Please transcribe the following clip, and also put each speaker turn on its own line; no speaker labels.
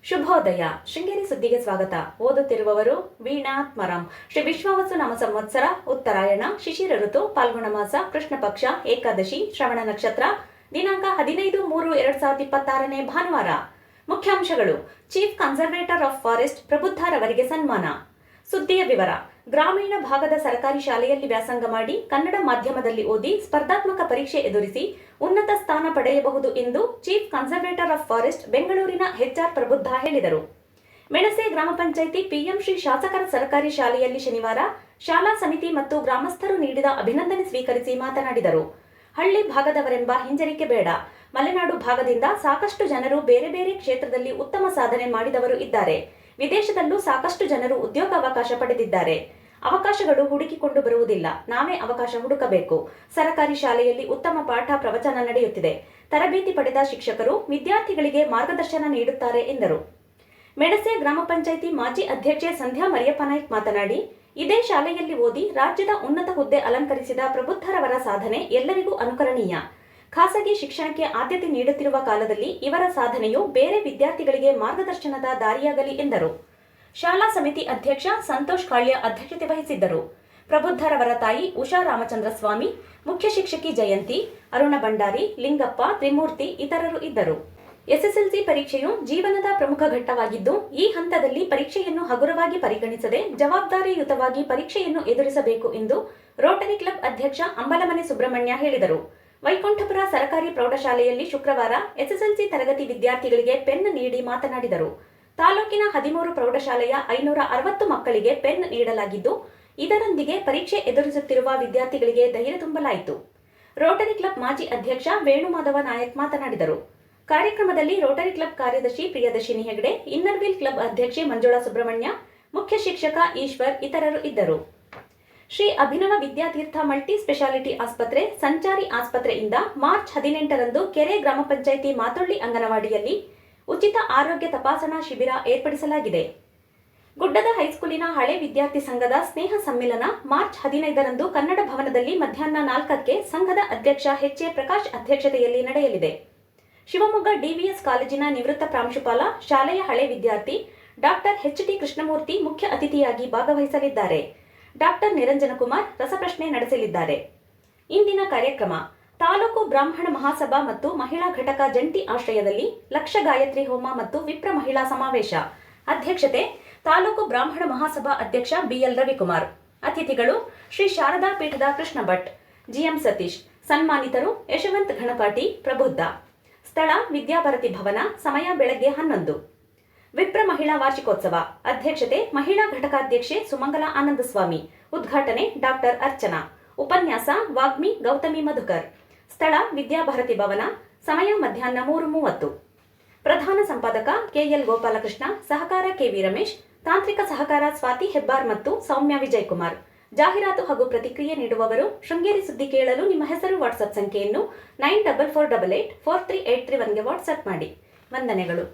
ಶುಭೋದಯ. ಶೃಂಗೇರಿ ಸುದ್ದಿಗೆ ಸ್ವಾಗತ. ಓದುತ್ತಿರುವವರು ವೀಣಾತ್ಮರಾಂ. ಶ್ರೀ ವಿಶ್ವಾವಸು ನಾಮ ಸಂವತ್ಸರ, ಉತ್ತರಾಯಣ, ಶಿಶಿರ ಋತು, ಪಾಲ್ಗುಣ ಮಾಸ, ಕೃಷ್ಣ ಪಕ್ಷ, ಏಕಾದಶಿ, ಶ್ರವಣ ನಕ್ಷತ್ರ, ದಿನಾಂಕ 15/3/2026 ಭಾನುವಾರ. ಮುಖ್ಯಾಂಶಗಳು: ಚೀಫ್ ಕನ್ಸರ್ವೇಟರ್ ಆಫ್ ಫಾರೆಸ್ಟ್ ಪ್ರಬುದ್ಧರವರಿಗೆ ಸನ್ಮಾನ. ಸುದ್ದಿಯ ವಿವರ: ಗ್ರಾಮೀಣ ಭಾಗದ ಸರ್ಕಾರಿ ಶಾಲೆಯಲ್ಲಿ ವ್ಯಾಸಂಗ ಮಾಡಿ ಕನ್ನಡ ಮಾಧ್ಯಮದಲ್ಲಿ ಓದಿ ಸ್ಪರ್ಧಾತ್ಮಕ ಪರೀಕ್ಷೆ ಎದುರಿಸಿ ಉನ್ನತ ಸ್ಥಾನ ಪಡೆಯಬಹುದು ಎಂದು ಚೀಫ್ ಕನ್ಸರ್ವೇಟರ್ ಆಫ್ ಫಾರೆಸ್ಟ್ ಬೆಂಗಳೂರಿನ ಎಚ್ಆರ್ ಪ್ರಬುದ್ಧ ಹೇಳಿದರು. ಮೆಣಸೆ ಗ್ರಾಮ ಪಂಚಾಯಿತಿ ಪಿಎಂ ಶ್ರೀ ಶಾಸಕರ ಸರ್ಕಾರಿ ಶಾಲೆಯಲ್ಲಿ ಶನಿವಾರ ಶಾಲಾ ಸಮಿತಿ ಮತ್ತು ಗ್ರಾಮಸ್ಥರು ನೀಡಿದ ಅಭಿನಂದನೆ ಸ್ವೀಕರಿಸಿ ಮಾತನಾಡಿದರು. ಹಳ್ಳಿ ಭಾಗದವರೆಂಬ ಹಿಂಜರಿಕೆ ಬೇಡ. ಮಲೆನಾಡು ಭಾಗದಿಂದ ಸಾಕಷ್ಟು ಜನರು ಬೇರೆ ಬೇರೆ ಕ್ಷೇತ್ರದಲ್ಲಿ ಉತ್ತಮ ಸಾಧನೆ ಮಾಡಿದವರು ಇದ್ದಾರೆ. ವಿದೇಶದಲ್ಲೂ ಸಾಕಷ್ಟು ಜನರು ಉದ್ಯೋಗಾವಕಾಶ ಪಡೆದಿದ್ದಾರೆ. ಅವಕಾಶಗಳು ಹುಡುಕಿಕೊಂಡು ಬರುವುದಿಲ್ಲ, ನಾವೇ ಅವಕಾಶ ಹುಡುಕಬೇಕು. ಸರ್ಕಾರಿ ಶಾಲೆಯಲ್ಲಿ ಉತ್ತಮ ಪಾಠ ಪ್ರವಚನ ನಡೆಯುತ್ತಿದೆ. ತರಬೇತಿ ಪಡೆದ ಶಿಕ್ಷಕರು ವಿದ್ಯಾರ್ಥಿಗಳಿಗೆ ಮಾರ್ಗದರ್ಶನ ನೀಡುತ್ತಾರೆ ಎಂದರು. ಮೆಣಸೆ ಗ್ರಾಮ ಪಂಚಾಯಿತಿ ಮಾಜಿ ಅಧ್ಯಕ್ಷೆ ಸಂಧ್ಯಾ ಮರಿಯಪ್ಪ ನಾಯ್ಕ್ ಮಾತನಾಡಿ, ಇದೇ ಶಾಲೆಯಲ್ಲಿ ಓದಿ ರಾಜ್ಯದ ಉನ್ನತ ಹುದ್ದೆ ಅಲಂಕರಿಸಿದ ಪ್ರಬುದ್ಧರವರ ಸಾಧನೆ ಎಲ್ಲರಿಗೂ ಅನುಕರಣೀಯ. ಖಾಸಗಿ ಶಿಕ್ಷಣಕ್ಕೆ ಆದ್ಯತೆ ನೀಡುತ್ತಿರುವ ಕಾಲದಲ್ಲಿ ಇವರ ಸಾಧನೆಯು ಬೇರೆ ವಿದ್ಯಾರ್ಥಿಗಳಿಗೆ ಮಾರ್ಗದರ್ಶನದ ದಾರಿಯಾಗಲಿ ಎಂದರು. ಶಾಲಾ ಸಮಿತಿ ಅಧ್ಯಕ್ಷ ಸಂತೋಷ್ ಕಾಳ್ಯ ಅಧ್ಯಕ್ಷತೆ ವಹಿಸಿದ್ದರು. ಪ್ರಬುದ್ಧರವರ ತಾಯಿ ಉಷಾ ರಾಮಚಂದ್ರ ಸ್ವಾಮಿ, ಮುಖ್ಯ ಶಿಕ್ಷಕಿ ಜಯಂತಿ, ಅರುಣ ಭಂಡಾರಿ, ಲಿಂಗಪ್ಪ, ತ್ರಿಮೂರ್ತಿ ಇತರರು ಇದ್ದರು. ಎಸ್ಎಸ್ಎಲ್ಸಿ ಪರೀಕ್ಷೆಯು ಜೀವನದ ಪ್ರಮುಖ ಘಟ್ಟವಾಗಿದ್ದು, ಈ ಹಂತದಲ್ಲಿ ಪರೀಕ್ಷೆಯನ್ನು ಹಗುರವಾಗಿ ಪರಿಗಣಿಸದೆ ಜವಾಬ್ದಾರಿಯುತವಾಗಿ ಪರೀಕ್ಷೆಯನ್ನು ಎದುರಿಸಬೇಕು ಎಂದು ರೋಟರಿ ಕ್ಲಬ್ ಅಧ್ಯಕ್ಷ ಅಂಬಲಮನೆ ಸುಬ್ರಹ್ಮಣ್ಯ ಹೇಳಿದರು. ವೈಕುಂಠಪುರ ಸರ್ಕಾರಿ ಪ್ರೌಢಶಾಲೆಯಲ್ಲಿ ಶುಕ್ರವಾರ ಎಸ್ಎಸ್ಎಲ್ಸಿ ತರಗತಿ ವಿದ್ಯಾರ್ಥಿಗಳಿಗೆ ಪೆನ್ ನೀಡಿ ಮಾತನಾಡಿದರು. ತಾಲೂಕಿನ 13 ಪ್ರೌಢಶಾಲೆಯ 560 ಮಕ್ಕಳಿಗೆ ಪೆನ್ ನೀಡಲಾಗಿದ್ದು, ಇದರೊಂದಿಗೆ ಪರೀಕ್ಷೆ ಎದುರಿಸುತ್ತಿರುವ ವಿದ್ಯಾರ್ಥಿಗಳಿಗೆ ಧೈರ್ಯ ತುಂಬಲಾಯಿತು. ರೋಟರಿ ಕ್ಲಬ್ ಮಾಜಿ ಅಧ್ಯಕ್ಷ ವೇಣುಮಾಧವ ನಾಯಕ್ ಮಾತನಾಡಿದರು. ಕಾರ್ಯಕ್ರಮದಲ್ಲಿ ರೋಟರಿ ಕ್ಲಬ್ ಕಾರ್ಯದರ್ಶಿ ಪ್ರಿಯದರ್ಶಿನಿ ಹೆಗಡೆ, ಇನ್ನರ್ವೀಲ್ ಕ್ಲಬ್ ಅಧ್ಯಕ್ಷೆ ಮಂಜುಳಾ ಸುಬ್ರಹ್ಮಣ್ಯ, ಮುಖ್ಯ ಶಿಕ್ಷಕ ಈಶ್ವರ್ ಇತರರು ಇದ್ದರು. ಶ್ರೀ ಅಭಿನವ ವಿದ್ಯಾತೀರ್ಥ ಮಲ್ಟಿ ಸ್ಪೆಷಾಲಿಟಿ ಆಸ್ಪತ್ರೆ ಸಂಚಾರಿ ಆಸ್ಪತ್ರೆಯಿಂದ ಮಾರ್ಚ್ 18ರಂದು ಕೆರೆ ಗ್ರಾಮ ಪಂಚಾಯಿತಿ ಮಾತೊಳ್ಳಿ ಅಂಗನವಾಡಿಯಲ್ಲಿ ಉಚಿತ ಆರೋಗ್ಯ ತಪಾಸಣಾ ಶಿಬಿರ ಏರ್ಪಡಿಸಲಾಗಿದೆ. ಗುಡ್ಡದ ಹೈಸ್ಕೂಲಿನ ಹಳೆ ವಿದ್ಯಾರ್ಥಿ ಸಂಘದ ಸ್ನೇಹ ಸಮ್ಮಿಲನ ಮಾರ್ಚ್ 15ರಂದು ಕನ್ನಡ ಭವನದಲ್ಲಿ ಮಧ್ಯಾಹ್ನ 4ಕ್ಕೆ ಸಂಘದ ಅಧ್ಯಕ್ಷ ಎಚ್.ಎ. ಪ್ರಕಾಶ್ ಅಧ್ಯಕ್ಷತೆಯಲ್ಲಿ ನಡೆಯಲಿದೆ. ಶಿವಮೊಗ್ಗ ಡಿವಿಎಸ್ ಕಾಲೇಜಿನ ನಿವೃತ್ತ ಪ್ರಾಂಶುಪಾಲ, ಶಾಲೆಯ ಹಳೆ ವಿದ್ಯಾರ್ಥಿ ಡಾಕ್ಟರ್ ಎಚ್.ಟಿ. ಕೃಷ್ಣಮೂರ್ತಿ ಮುಖ್ಯ ಅತಿಥಿಯಾಗಿ ಭಾಗವಹಿಸಲಿದ್ದಾರೆ. ಡಾಕ್ಟರ್ ನಿರಂಜನಕುಮಾರ್ ರಸಪ್ರಶ್ನೆ ನಡೆಸಲಿದ್ದಾರೆ. ಇಂದಿನ ಕಾರ್ಯಕ್ರಮ: ತಾಲೂಕು ಬ್ರಾಹ್ಮಣ ಮಹಾಸಭಾ ಮತ್ತು ಮಹಿಳಾ ಘಟಕ ಜಂಟಿ ಆಶ್ರಯದಲ್ಲಿ ಲಕ್ಷ ಗಾಯತ್ರಿ ಹೋಮ ಮತ್ತು ವಿಪ್ರ ಮಹಿಳಾ ಸಮಾವೇಶ. ಅಧ್ಯಕ್ಷತೆ ತಾಲೂಕು ಬ್ರಾಹ್ಮಣ ಮಹಾಸಭಾ ಅಧ್ಯಕ್ಷ ಬಿಎಲ್ ರವಿಕುಮಾರ್. ಅತಿಥಿಗಳು ಶ್ರೀ ಶಾರದಾ ಪೀಠದ ಕೃಷ್ಣ ಭಟ್, ಜಿಎಂ ಸತೀಶ್. ಸನ್ಮಾನಿತರು ಯಶವಂತ್ ಘಣಪಾಟಿ, ಪ್ರಬುದ್ಧ. ಸ್ಥಳ ವಿದ್ಯಾಭಾರತಿ ಭವನ. ಸಮಯ ಬೆಳಗ್ಗೆ 11. ವಿಪ್ರ ಮಹಿಳಾ ವಾರ್ಷಿಕೋತ್ಸವ. ಅಧ್ಯಕ್ಷತೆ ಮಹಿಳಾ ಘಟಕಾಧ್ಯಕ್ಷೆ ಸುಮಂಗಲ ಆನಂದಸ್ವಾಮಿ. ಉದ್ಘಾಟನೆ ಡಾಕ್ಟರ್ ಅರ್ಚನಾ. ಉಪನ್ಯಾಸ ವಾಗ್ಮಿ ಗೌತಮಿ ಮಧುಕರ್. ಸ್ಥಳ ವಿದ್ಯಾಭಾರತಿ ಭವನ. ಸಮಯ ಮಧ್ಯಾಹ್ನ 3:30. ಪ್ರಧಾನ ಸಂಪಾದಕ ಕೆಎಲ್ ಗೋಪಾಲಕೃಷ್ಣ, ಸಹಕಾರ ಕೆವಿ ರಮೇಶ್, ತಾಂತ್ರಿಕ ಸಹಕಾರ ಸ್ವಾತಿ ಹೆಬ್ಬಾರ್ ಮತ್ತು ಸೌಮ್ಯ ವಿಜಯಕುಮಾರ್. ಜಾಹೀರಾತು ಹಾಗೂ ಪ್ರತಿಕ್ರಿಯೆ ನೀಡುವವರು. ಶೃಂಗೇರಿ ಸುದ್ದಿ ಕೇಳಲು ನಿಮ್ಮ ಹೆಸರು, ವಾಟ್ಸ್ಆಪ್ ಸಂಖ್ಯೆಯನ್ನು 9448843831ಗೆ ವಾಟ್ಸ್ಆಪ್ ಮಾಡಿ. ವಂದನೆಗಳು.